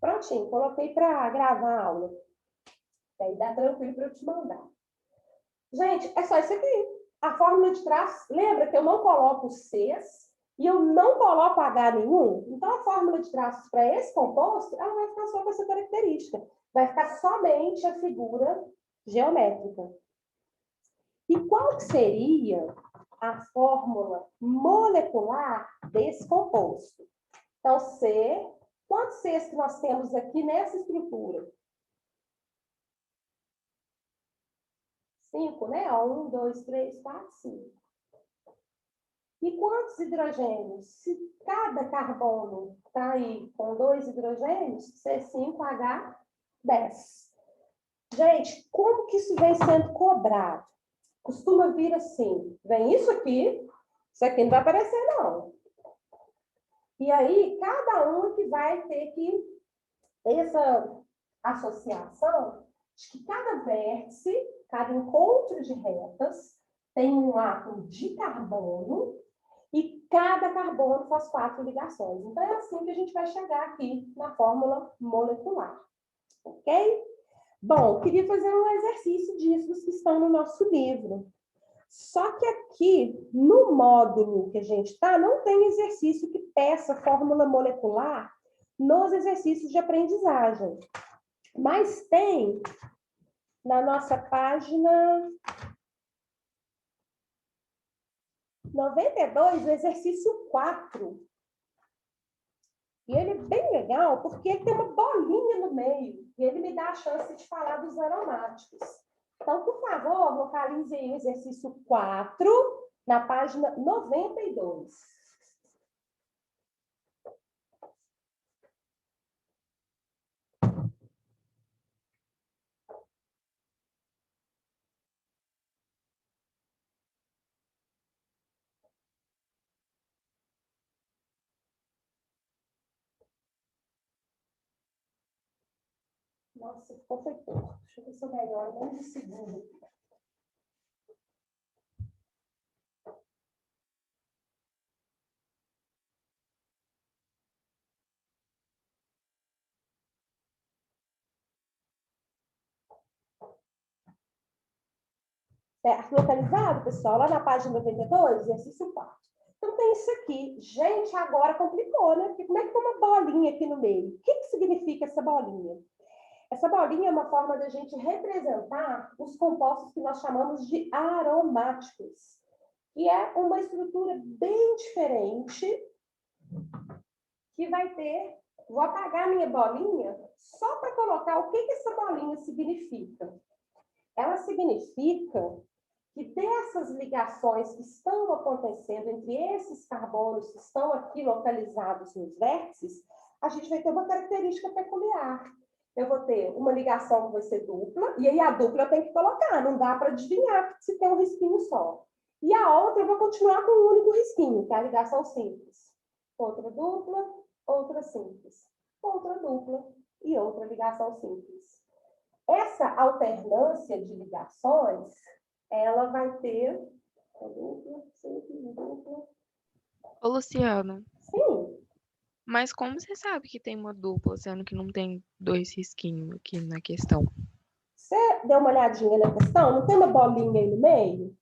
Prontinho, coloquei para gravar a aula. Aí dá tranquilo para eu te mandar. Gente, é só isso aqui. A fórmula de traços, lembra que eu não coloco Cs e eu não coloco H nenhum? Então, a fórmula de traços para esse composto, ela vai ficar só com essa característica. Vai ficar somente a figura geométrica. E qual que seria a fórmula molecular desse composto? Então, C, quantos Cs que nós temos aqui nessa estrutura? 5, né? 1, 2, 3, 4, 5. E quantos hidrogênios? Se cada carbono está aí com 2 hidrogênios, C5H10. Gente, como que isso vem sendo cobrado? Costuma vir assim, vem isso aqui não vai aparecer não. E aí, cada um que vai ter que, essa associação, de que cada vértice, cada encontro de retas, tem um átomo de carbono, e cada carbono faz 4 ligações. Então, é assim que a gente vai chegar aqui na fórmula molecular. Ok? Bom, queria fazer um exercício disso que estão no nosso livro. Só que aqui, no módulo que a gente está, não tem exercício que peça fórmula molecular nos exercícios de aprendizagem. Mas tem na nossa página 92, o exercício 4. E ele é bem legal, porque ele tem uma bolinha no meio. E ele me dá a chance de falar dos aromáticos. Então, por favor, localize aí o exercício 4, na página 92. Nossa, ficou feio. Deixa eu ver se eu melhoro menos de segundo. Certo? Localizado, pessoal? Lá na página 92, exercício 4. Então, tem isso aqui. Gente, agora complicou, né? Porque como é que tem uma bolinha aqui no meio? O que que significa essa bolinha? Essa bolinha é uma forma da gente representar os compostos que nós chamamos de aromáticos, que é uma estrutura bem diferente, que vai ter... Vou apagar minha bolinha só para colocar o que que essa bolinha significa. Ela significa que dessas ligações que estão acontecendo entre esses carbonos que estão aqui localizados nos vértices, a gente vai ter uma característica peculiar. Eu vou ter uma ligação que vai ser dupla, e aí a dupla eu tenho que colocar, não dá para adivinhar se tem um risquinho só. E a outra eu vou continuar com um único risquinho, que é a ligação simples. Outra dupla, outra simples. Outra dupla e outra ligação simples. Essa alternância de ligações, ela vai ter dupla, simples, dupla. Ô, Luciana, Sim. mas como você sabe que tem uma dupla, sendo que não tem 2 risquinhos aqui na questão? Você deu uma olhadinha na questão? Não tem uma bolinha aí no meio?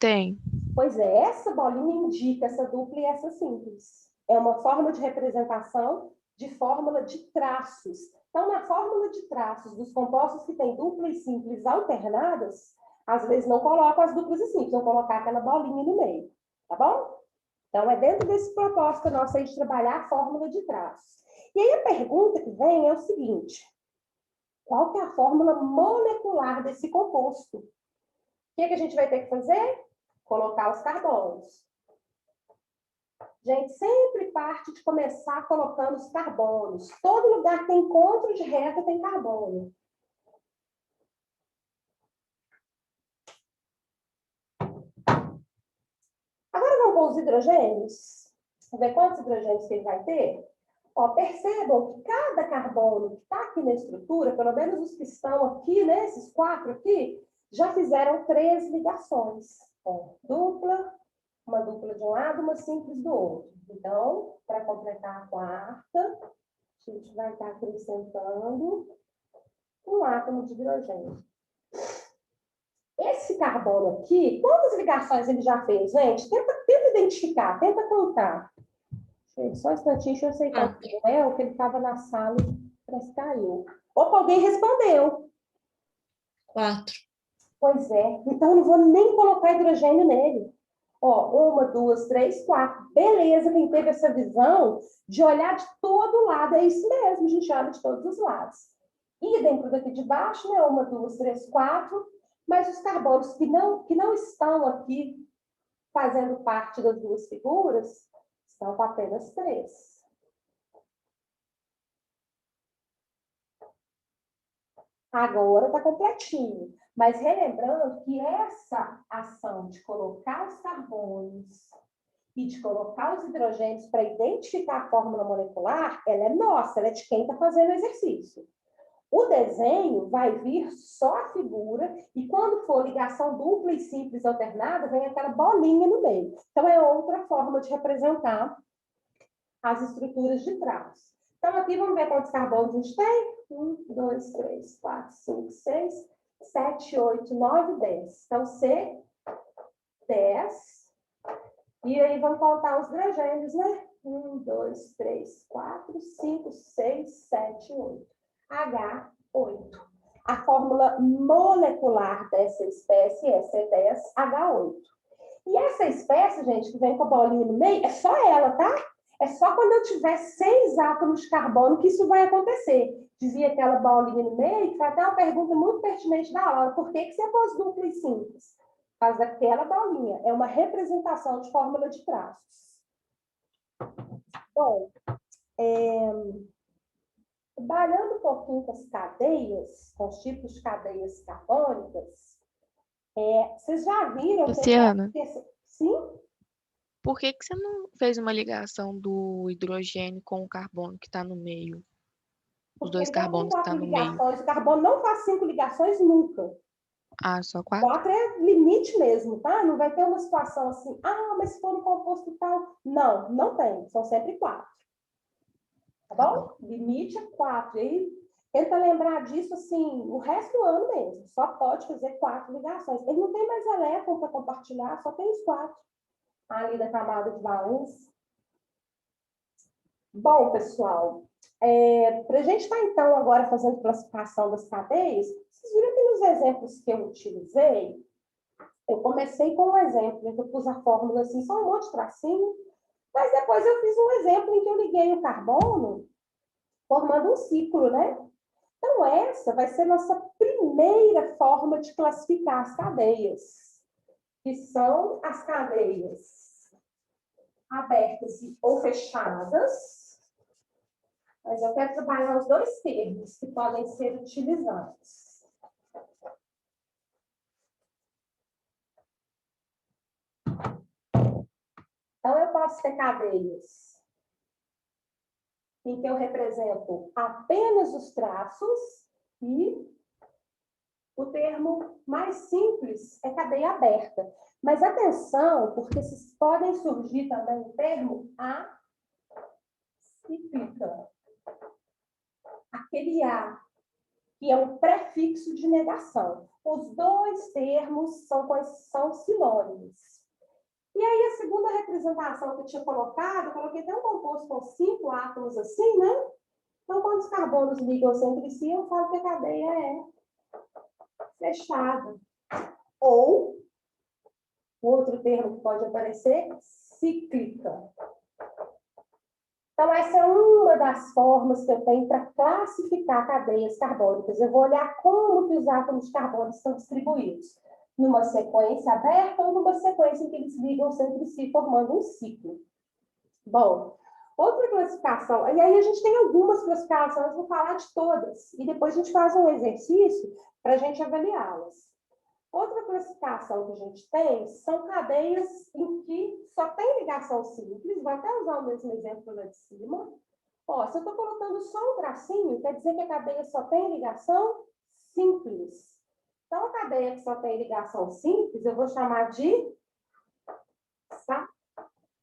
Tem. Pois é, essa bolinha indica essa dupla e essa simples. É uma forma de representação de fórmula de traços. Então, na fórmula de traços dos compostos que têm dupla e simples alternadas, às vezes não colocam as duplas e simples, vão colocar aquela bolinha no meio, tá bom? Então, é dentro desse propósito nosso aí de trabalhar a fórmula de traços. E aí a pergunta que vem é o seguinte: qual que é a fórmula molecular desse composto? O que a gente vai ter que fazer? Colocar os carbonos. Gente, sempre parte de começar colocando os carbonos. Todo lugar que tem encontro de reta tem carbono. Agora vamos para os hidrogênios. Vamos ver quantos hidrogênios que ele vai ter? Ó, percebam que cada carbono que está aqui na estrutura, pelo menos os que estão aqui, né, esses 4 aqui, já fizeram 3 ligações. Ó, dupla, uma dupla de um lado, uma simples do outro. Então, para completar a quarta, deixa eu gente vai estar acrescentando um átomo de hidrogênio. Esse carbono aqui, quantas ligações ele já fez, gente? Tenta identificar, tenta contar. Só um instantinho, deixa eu aceitar o Noel, que ele estava na sala e parece que caiu. Opa, alguém respondeu. 4. Pois é, então eu não vou nem colocar hidrogênio nele. Ó, 1, 2, 3, 4. Beleza, quem teve essa visão de olhar de todo lado, é isso mesmo, a gente olha de todos os lados. E dentro daqui de baixo, né, 1, 2, 3, 4, mas os carbonos que não estão aqui fazendo parte das duas figuras, estão com apenas 3. Agora está completinho. Mas relembrando que essa ação de colocar os carbonos e de colocar os hidrogênios para identificar a fórmula molecular, ela é nossa, ela é de quem está fazendo o exercício. O desenho vai vir só a figura e quando for ligação dupla e simples alternada, vem aquela bolinha no meio. Então, é outra forma de representar as estruturas de traços. Então, aqui vamos ver quantos carbonos a gente tem. 1, 2, 3, 4, 5, 6, 7, 8, 9, 10. Então, C, 10. E aí, vamos contar os hidrogênios, né? 1, 2, 3, 4, 5, 6, 7, 8. H, 8. A fórmula molecular dessa espécie é C10H8. E essa espécie, gente, que vem com a bolinha no meio, é só ela, tá? É só quando eu tiver 6 átomos de carbono que isso vai acontecer. Dizia aquela bolinha no meio, que foi até uma pergunta muito pertinente da aula. Por que você pôs dupla e simples? Por causa daquela bolinha. É uma representação de fórmula de traços. Bom, trabalhando um pouquinho com as cadeias, com os tipos de cadeias carbônicas, vocês já viram... Luciana, sim? por que você não fez uma ligação do hidrogênio com o carbono que está no meio? Os Porque dois ele já tem carbonos que 4 estão no meio. ligações. O carbono não faz 5 ligações nunca. Ah, só 4? 4 é limite mesmo, tá? Não vai ter uma situação assim, mas se for no composto tal. Não, não tem. São sempre 4. Tá bom? Limite é 4. E aí, tenta lembrar disso, assim, o resto do ano mesmo. Só pode fazer 4 ligações. Ele não tem mais elétron para compartilhar, só tem os 4. Ali da camada de valência. Bom, pessoal, para a gente estar, então, agora fazendo classificação das cadeias, vocês viram que nos exemplos que eu utilizei, eu comecei com um exemplo em que eu pus a fórmula assim, só um monte de tracinho, mas depois eu fiz um exemplo em que eu liguei o carbono formando um ciclo, né? Então, essa vai ser nossa primeira forma de classificar as cadeias, que são as cadeias abertas ou fechadas. Mas eu quero trabalhar os dois termos que podem ser utilizados. Então, eu posso ter cadeias em que eu represento apenas os traços e o termo mais simples é cadeia aberta. Mas atenção, porque podem surgir também o termo acíclica. Aquele A, que é um prefixo de negação. Os dois termos são sinônimos. E aí, a segunda representação que eu tinha colocado, eu coloquei até um composto com 5 átomos assim, né? Então, quando os carbonos ligam-se entre si, eu falo que a cadeia é fechada. Ou, outro termo que pode aparecer, cíclica. Então, essa é uma das formas que eu tenho para classificar cadeias carbônicas. Eu vou olhar como que os átomos de carbono estão distribuídos. Numa sequência aberta ou numa sequência em que eles ligam-se entre si, formando um ciclo. Bom, outra classificação, e aí a gente tem algumas classificações, vou falar de todas, e depois a gente faz um exercício para a gente avaliá-las. Outra classificação que a gente tem são cadeias em que só tem ligação simples, vou até usar o mesmo exemplo lá de cima. Ó, se eu estou colocando só um tracinho, quer dizer que a cadeia só tem ligação simples. Então, a cadeia que só tem ligação simples, eu vou chamar de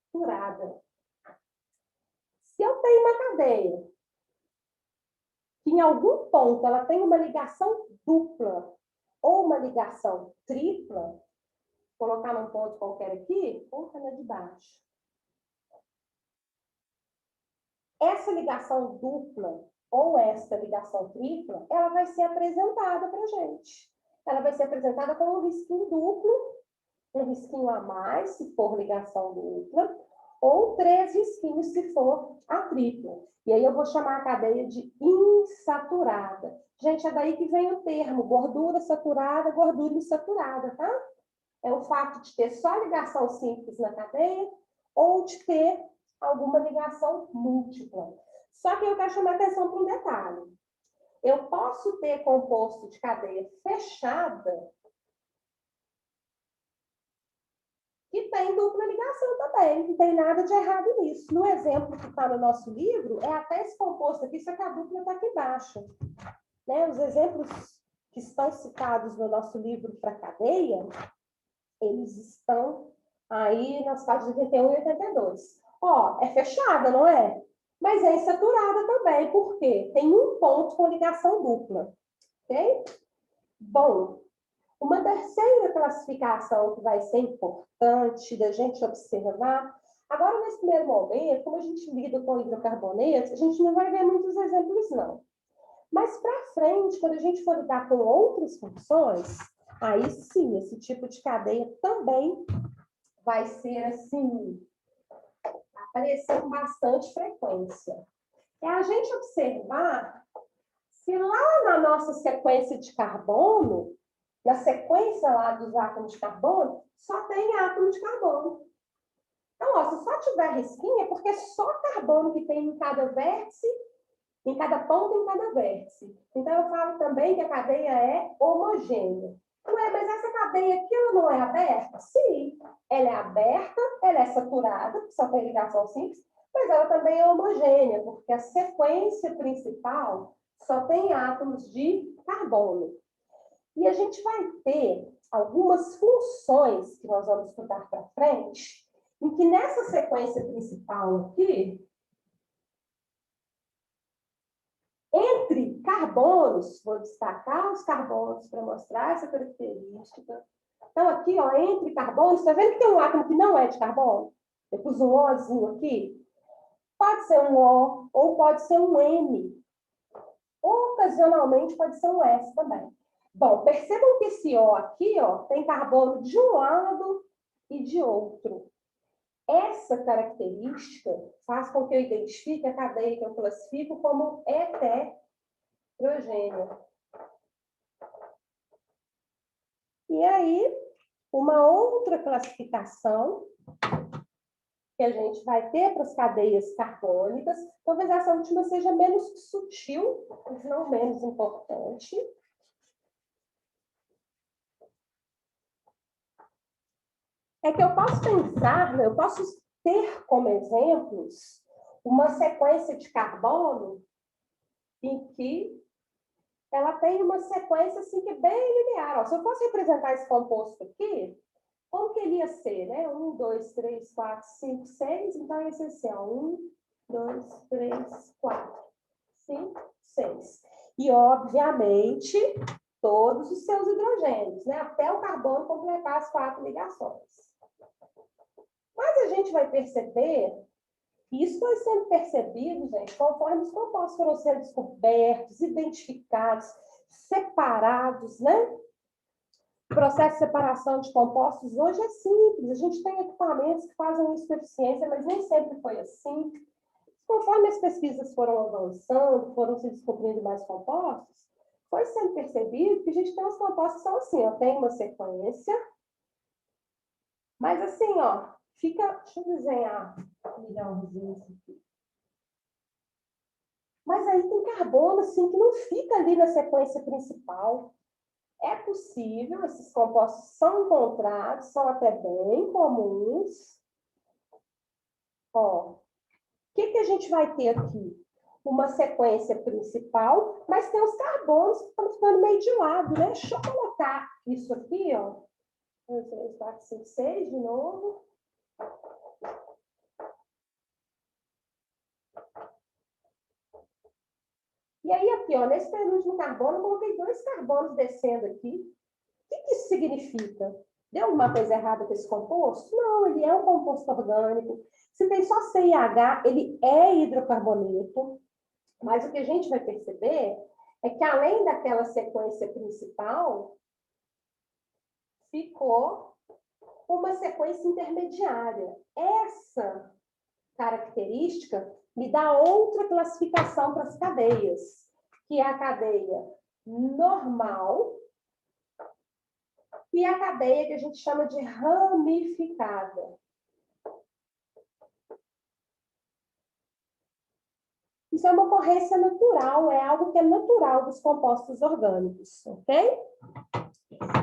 saturada. Se eu tenho uma cadeia que em algum ponto ela tem uma ligação dupla ou uma ligação tripla, vou colocar num ponto qualquer aqui, coloca na de baixo. Essa ligação dupla ou essa ligação tripla, ela vai ser apresentada para a gente. Ela vai ser apresentada com um risquinho duplo, um risquinho a mais, se for ligação dupla, ou 3 risquinhos, se for a tripla. E aí eu vou chamar a cadeia de insaturada. Gente, é daí que vem o termo gordura saturada, gordura insaturada, tá? É o fato de ter só ligação simples na cadeia ou de ter alguma ligação múltipla. Só que eu quero chamar a atenção para um detalhe. Eu posso ter composto de cadeia fechada que tem dupla ligação também, não tem nada de errado nisso. No exemplo que está no nosso livro, é até esse composto aqui, só que a dupla está aqui embaixo. Né? Os exemplos que estão citados no nosso livro para cadeia, eles estão aí nas páginas 81 e 82. Ó, é fechada, não é? Mas é insaturada também, porque tem um ponto com ligação dupla. Ok? Bom, uma terceira classificação que vai ser importante da gente observar, agora nesse primeiro momento, como a gente lida com hidrocarbonetos, a gente não vai ver muitos exemplos, não. Mas para frente, quando a gente for lidar com outras funções, aí sim, esse tipo de cadeia também vai ser assim, aparecer com bastante frequência. É a gente observar se lá na nossa sequência de carbono, na sequência lá dos átomos de carbono, só tem átomo de carbono. Então, ó, se só tiver risquinho, é porque é só carbono que tem em cada vértice, em cada ponto, em cada vértice. Então, eu falo também que a cadeia é homogênea. Ué, mas essa cadeia aqui ela não é aberta? Sim, ela é aberta, ela é saturada, só tem ligação simples, mas ela também é homogênea, porque a sequência principal só tem átomos de carbono. E a gente vai ter algumas funções que nós vamos estudar para frente, em que nessa sequência principal aqui, entre carbonos, vou destacar os carbonos para mostrar essa característica. Então, aqui, ó, entre carbonos, está vendo que tem um átomo que não é de carbono? Eu pus um Ozinho aqui. Pode ser um O ou pode ser um M. Ocasionalmente pode ser um S também. Bom, percebam que esse O aqui, ó, tem carbono de um lado e de outro. Essa característica faz com que eu identifique a cadeia que eu classifico como heterogênea. E aí, uma outra classificação que a gente vai ter para as cadeias carbônicas, talvez essa última seja menos sutil, mas não menos importante. É que eu posso pensar, eu posso ter como exemplos uma sequência de carbono em que ela tem uma sequência assim que é bem linear. Ó, se eu fosse representar esse composto aqui, como que ele ia ser, né? 1, 2, 3, 4, 5, 6. Então, ia ser assim, ó. 1, 2, 3, 4, 5, 6. E, obviamente, todos os seus hidrogênios, né? Até o carbono completar as 4 ligações. Mas a gente vai perceber, e isso foi sendo percebido, gente, conforme os compostos foram sendo descobertos, identificados, separados, né? O processo de separação de compostos hoje é simples. A gente tem equipamentos que fazem isso com eficiência, mas nem sempre foi assim. Conforme as pesquisas foram avançando, foram se descobrindo mais compostos, foi sendo percebido que a gente tem uns compostos que são assim, ó, tem uma sequência, mas assim, ó, fica... Deixa eu desenhar um milhãozinho aqui. Mas aí tem carbono, assim, que não fica ali na sequência principal. É possível, esses compostos são encontrados, são até bem comuns. Ó, o que a gente vai ter aqui? Uma sequência principal, mas tem os carbonos que estão ficando meio de lado, né? Deixa eu colocar isso aqui, ó. 1, 3, 4, 5, 6 de novo. E aí, aqui, ó, nesse penúltimo carbono, eu coloquei 2 carbonos descendo aqui. O que isso significa? Deu alguma coisa errada com esse composto? Não, ele é um composto orgânico. Se tem só C e H, ele é hidrocarboneto. Mas o que a gente vai perceber é que, além daquela sequência principal, ficou uma sequência intermediária. Essa característica me dá outra classificação para as cadeias, que é a cadeia normal e a cadeia que a gente chama de ramificada. Isso é uma ocorrência natural, é algo que é natural dos compostos orgânicos, ok?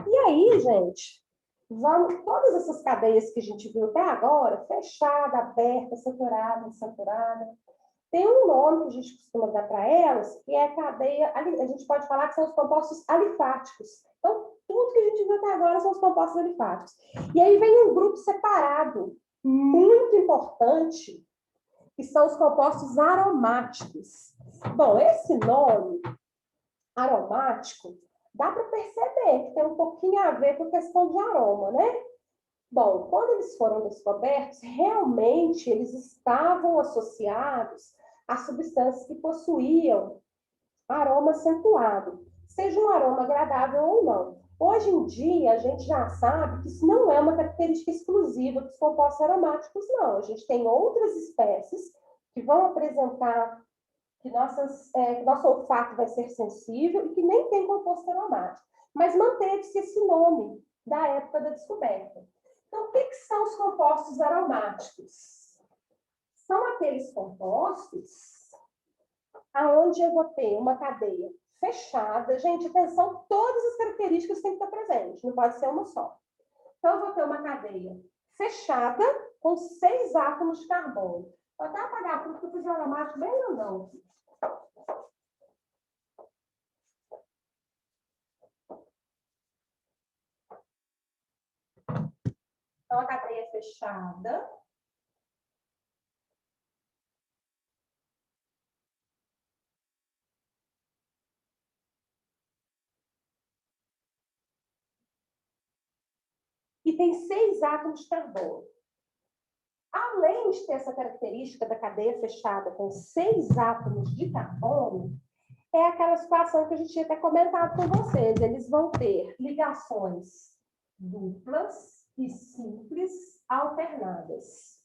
E aí, gente, vamos, todas essas cadeias que a gente viu até agora, fechada, aberta, saturada, insaturada, tem um nome que a gente costuma dar para elas, que é a cadeia, a gente pode falar que são os compostos alifáticos. Então, tudo que a gente viu até agora são os compostos alifáticos. E aí vem um grupo separado, muito importante, que são os compostos aromáticos. Bom, esse nome, aromático, dá para perceber que tem um pouquinho a ver com a questão de aroma, né? Bom, quando eles foram descobertos, realmente eles estavam associados a substâncias que possuíam aroma acentuado, seja um aroma agradável ou não. Hoje em dia, a gente já sabe que isso não é uma característica exclusiva dos compostos aromáticos, não. A gente tem outras espécies que vão apresentar que nosso olfato vai ser sensível e que nem tem composto aromático. Mas manteve-se esse nome da época da descoberta. Então, o que são os compostos aromáticos? São aqueles compostos onde eu vou ter uma cadeia fechada. Gente, atenção, todas as características têm que estar presentes, não pode ser uma só. Então, eu vou ter uma cadeia fechada com 6 átomos de carbono. Vou até apagar tudo, porque eu fiz um aromático bem grandão. Então, a cadeia fechada. E tem 6 átomos de carbono. Além de ter essa característica da cadeia fechada com 6 átomos de carbono, é aquela situação que a gente tinha até comentado com vocês. Eles vão ter ligações duplas e simples alternadas.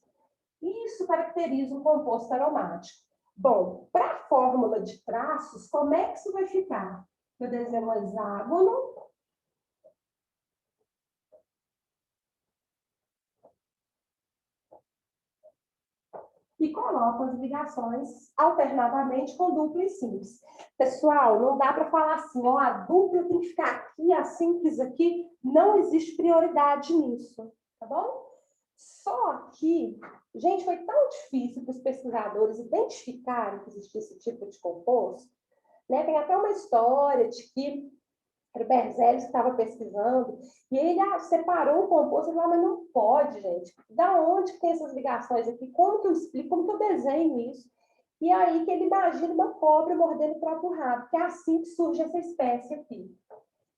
Isso caracteriza um composto aromático. Bom, para a fórmula de traços, como é que isso vai ficar? Eu desenho um hexágono. E coloco as ligações alternadamente com dupla e simples. Pessoal, não dá para falar assim, ó, a dupla tem que ficar aqui, a simples aqui. Não existe prioridade nisso, tá bom? Só que, gente, foi tão difícil para os pesquisadores identificarem que existia esse tipo de composto, né? Tem até uma história de que era o Berzelius que estava pesquisando, e ele separou o composto e falou, mas não pode, gente. Da onde que tem essas ligações aqui? Como que eu explico? Como que eu desenho isso? E aí que ele imagina uma cobra mordendo o próprio rabo, que é assim que surge essa espécie aqui.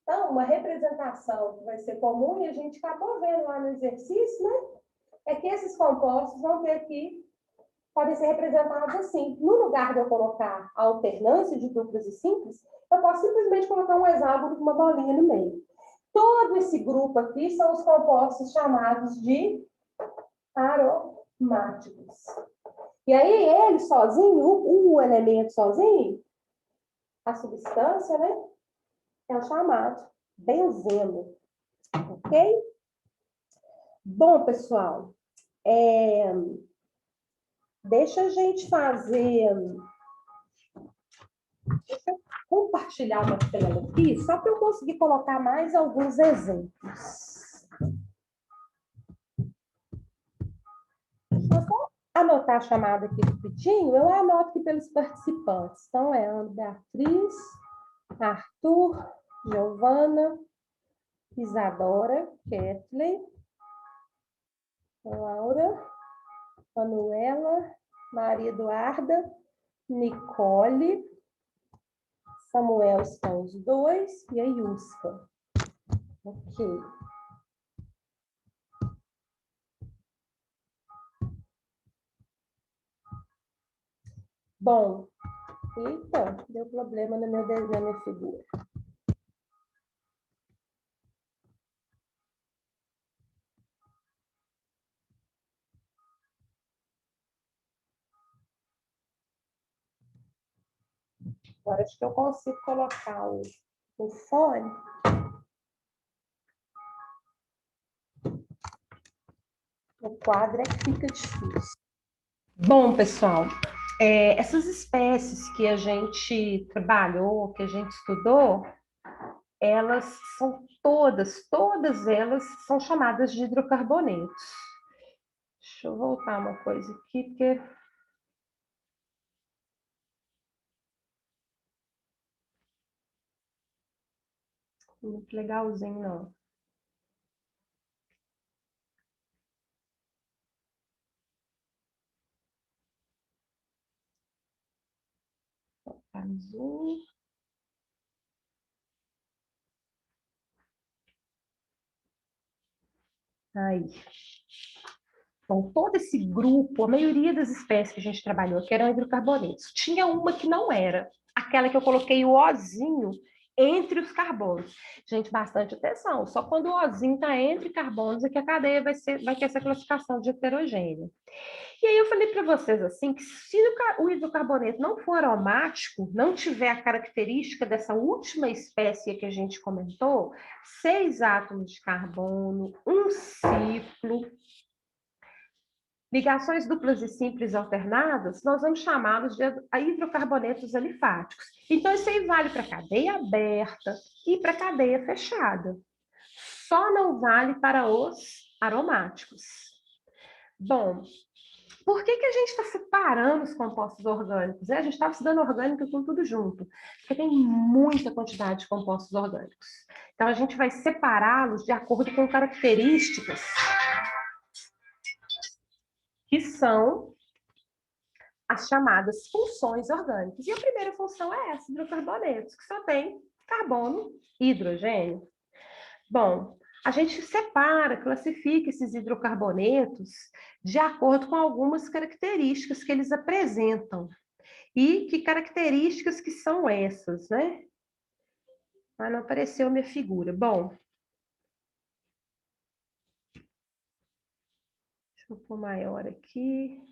Então, uma representação que vai ser comum, e a gente acabou vendo lá no exercício, né? É que esses compostos vão ter aqui, podem ser representados assim. No lugar de eu colocar a alternância de duplas e simples, eu posso simplesmente colocar um hexágono com uma bolinha no meio. Todo esse grupo aqui são os compostos chamados de aromáticos. E aí, ele sozinho, o elemento sozinho, a substância, né, é o chamado benzeno. Ok? Bom, pessoal, deixa a gente fazer... Deixa eu compartilhar uma tela aqui, só para eu conseguir colocar mais alguns exemplos. Deixa eu só anotar a chamada aqui rapidinho, eu anoto aqui pelos participantes. Então, é Ana Beatriz, Arthur, Giovana, Isadora, Kathleen, Laura, Manuela, Maria Eduarda, Nicole, Samuel estão os dois e a Yusca. Ok. Bom, eita, deu problema na minha figura. Agora acho que eu consigo colocar o fone. O quadro é que fica difícil. Bom, pessoal, essas espécies que a gente trabalhou, que a gente estudou, elas são todas elas são chamadas de hidrocarbonetos. Deixa eu voltar uma coisa aqui, porque... Muito legalzinho, não. Azul. Aí. Então, todo esse grupo, a maioria das espécies que a gente trabalhou aqui eram hidrocarbonetos. Tinha uma que não era, aquela que eu coloquei o ozinho entre os carbonos. Gente, bastante atenção, só quando o ozinho está entre carbonos é que a cadeia vai ter essa classificação de heterogênea. E aí eu falei para vocês assim, que se o hidrocarboneto não for aromático, não tiver a característica dessa última espécie que a gente comentou, 6 átomos de carbono, um ciclo, ligações duplas e simples alternadas, nós vamos chamá-los de hidrocarbonetos alifáticos. Então, isso aí vale para cadeia aberta e para cadeia fechada. Só não vale para os aromáticos. Bom, por que a gente está separando os compostos orgânicos? A gente estava estudando orgânica com tudo junto, porque tem muita quantidade de compostos orgânicos. Então, a gente vai separá-los de acordo com características que são as chamadas funções orgânicas. E a primeira função é essa, hidrocarbonetos, que só tem carbono e hidrogênio. Bom, a gente separa, classifica esses hidrocarbonetos de acordo com algumas características que eles apresentam. E que características que são essas, né? Ah, não apareceu minha figura. Bom, deixa eu pôr maior aqui.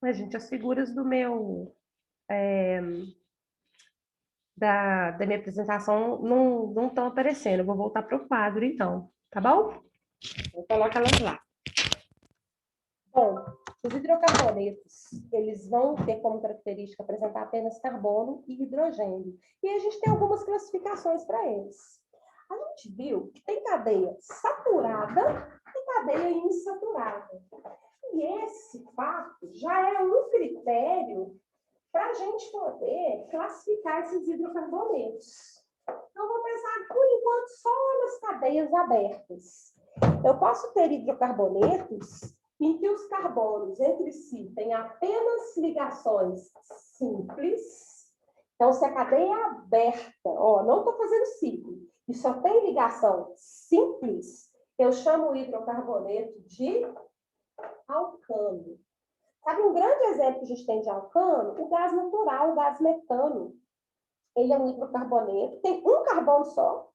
Mas, gente, as figuras do meu... da minha apresentação não estão aparecendo. Eu vou voltar para o quadro, então. Tá bom? Vou colocar elas lá. Bom, os hidrocarbonetos, eles vão ter como característica apresentar apenas carbono e hidrogênio. E a gente tem algumas classificações para eles. A gente viu que tem cadeia saturada e cadeia insaturada. E esse fato já é um critério para a gente poder classificar esses hidrocarbonetos. Então, vou pensar, por enquanto, só nas cadeias abertas. Eu posso ter hidrocarbonetos em que os carbonos entre si têm apenas ligações simples. Então, se a cadeia é aberta, não estou fazendo ciclo, e só tem ligação simples, eu chamo o hidrocarboneto de alcano. Sabe um grande exemplo que a gente tem de alcano? O gás natural, o gás metano. Ele é um hidrocarboneto, tem um carbono só.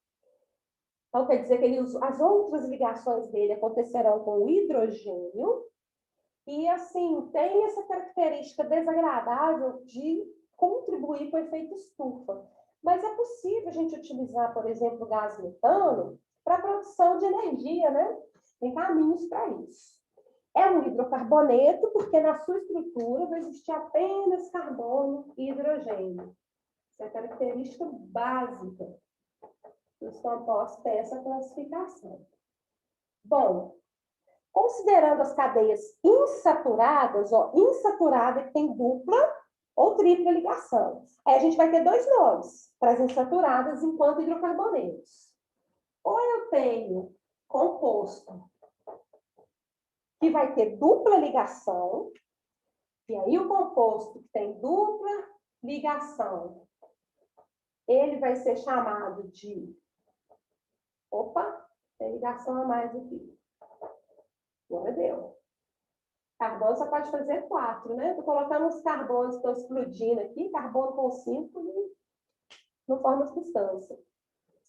Então, quer dizer que as outras ligações dele acontecerão com o hidrogênio. E, assim, tem essa característica desagradável de contribuir com o efeito estufa. Mas é possível a gente utilizar, por exemplo, o gás metano para a produção de energia, né? Tem caminhos para isso. É um hidrocarboneto porque na sua estrutura vai existir apenas carbono e hidrogênio. Essa é a característica básica dos compostos tem essa classificação. Bom, considerando as cadeias insaturadas, insaturada que tem dupla ou tripla ligação. Aí a gente vai ter dois nomes. para as insaturadas enquanto hidrocarbonetos. Ou eu tenho composto que vai ter dupla ligação, e aí o composto que tem dupla ligação, ele vai ser chamado de... Opa, tem ligação a mais aqui. Agora deu. Carbono só pode fazer 4, né? Estou colocando os carbonos que estão explodindo aqui, carbono com 5, e não forma substância.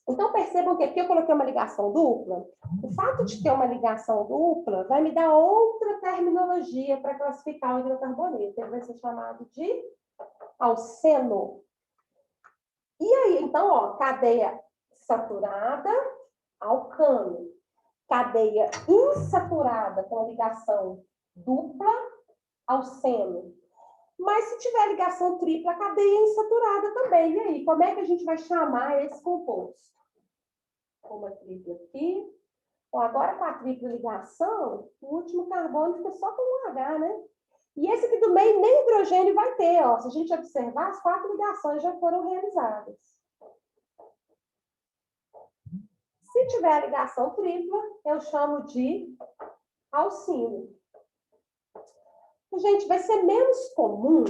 Então, percebam que aqui eu coloquei uma ligação dupla. O fato de ter uma ligação dupla vai me dar outra terminologia para classificar o hidrocarboneto. Ele vai ser chamado de alceno. E aí, então, ó, cadeia saturada, alcano. Cadeia insaturada com ligação dupla, alceno. Mas se tiver ligação tripla, a cadeia é insaturada também. E aí, como é que a gente vai chamar esse composto? Uma tripla aqui. Bom, agora com a tripla ligação, o último carbono fica só com um H, né? E esse aqui do meio nem hidrogênio vai ter, ó. Se a gente observar, as 4 ligações já foram realizadas. Se tiver a ligação tripla, eu chamo de alcino. Gente, vai ser menos comum,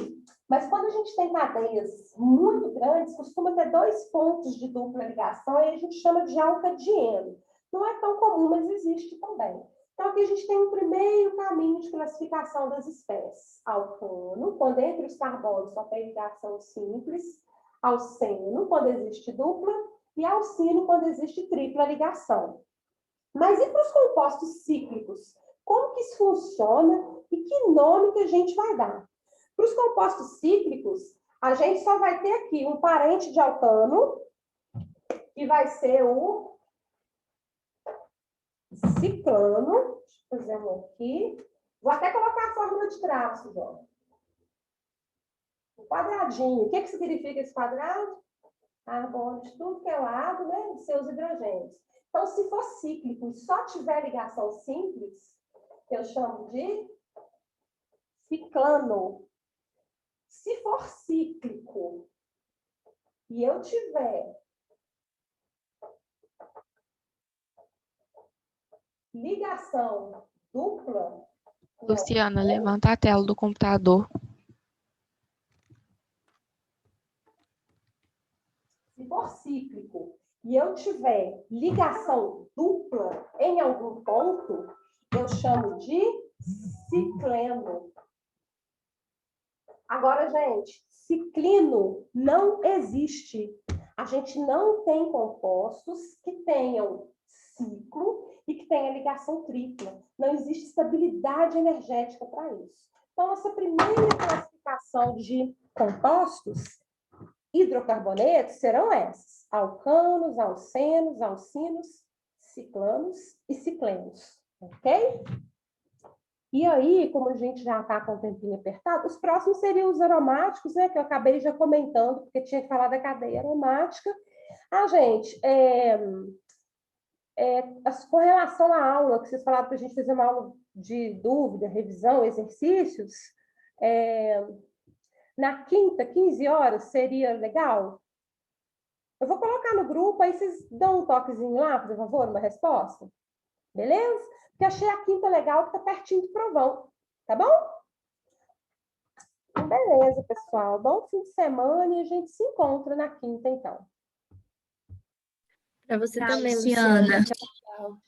mas quando a gente tem cadeias muito grandes, costuma ter 2 pontos de dupla ligação, e a gente chama de alcadieno. Não é tão comum, mas existe também. Então, aqui a gente tem um primeiro caminho de classificação das espécies. Alcano, quando entre os carbonos só tem ligação simples. Alceno, quando existe dupla. E alcino, quando existe tripla ligação. Mas e para os compostos cíclicos? Como que isso funciona e que nome que a gente vai dar? Para os compostos cíclicos, a gente só vai ter aqui um parente de alcano, que vai ser o ciclano. Deixa eu fazer um aqui. Vou até colocar a fórmula de traços, ó. O quadradinho. O que significa esse quadrado? Carbono de tudo que é lado, né? De seus hidrogênios. Então, se for cíclico e só tiver ligação simples, eu chamo de ciclano. Se for cíclico e eu tiver ligação dupla... Luciana, levanta a tela do computador. Se for cíclico e eu tiver ligação dupla em algum ponto, eu chamo de cicleno. Agora, gente, ciclino não existe. A gente não tem compostos que tenham ciclo e que tenha ligação tripla. Não existe estabilidade energética para isso. Então, nossa primeira classificação de compostos hidrocarbonetos serão esses: alcanos, alcenos, alcinos, ciclanos e ciclenos. Ok? E aí, como a gente já está com o tempinho apertado, os próximos seriam os aromáticos, né? Que eu acabei já comentando, porque tinha que falar da cadeia aromática. Gente, com relação à aula, que vocês falaram para a gente fazer uma aula de dúvida, revisão, exercícios, na quinta, 15 horas, seria legal? Eu vou colocar no grupo, aí vocês dão um toquezinho lá, por favor, uma resposta? Beleza? Porque achei a quinta legal, que está pertinho do provão. Tá bom? Então, beleza, pessoal. Bom fim de semana e a gente se encontra na quinta, então. Para você Tchau, também, Luciana. Luciana. Tchau.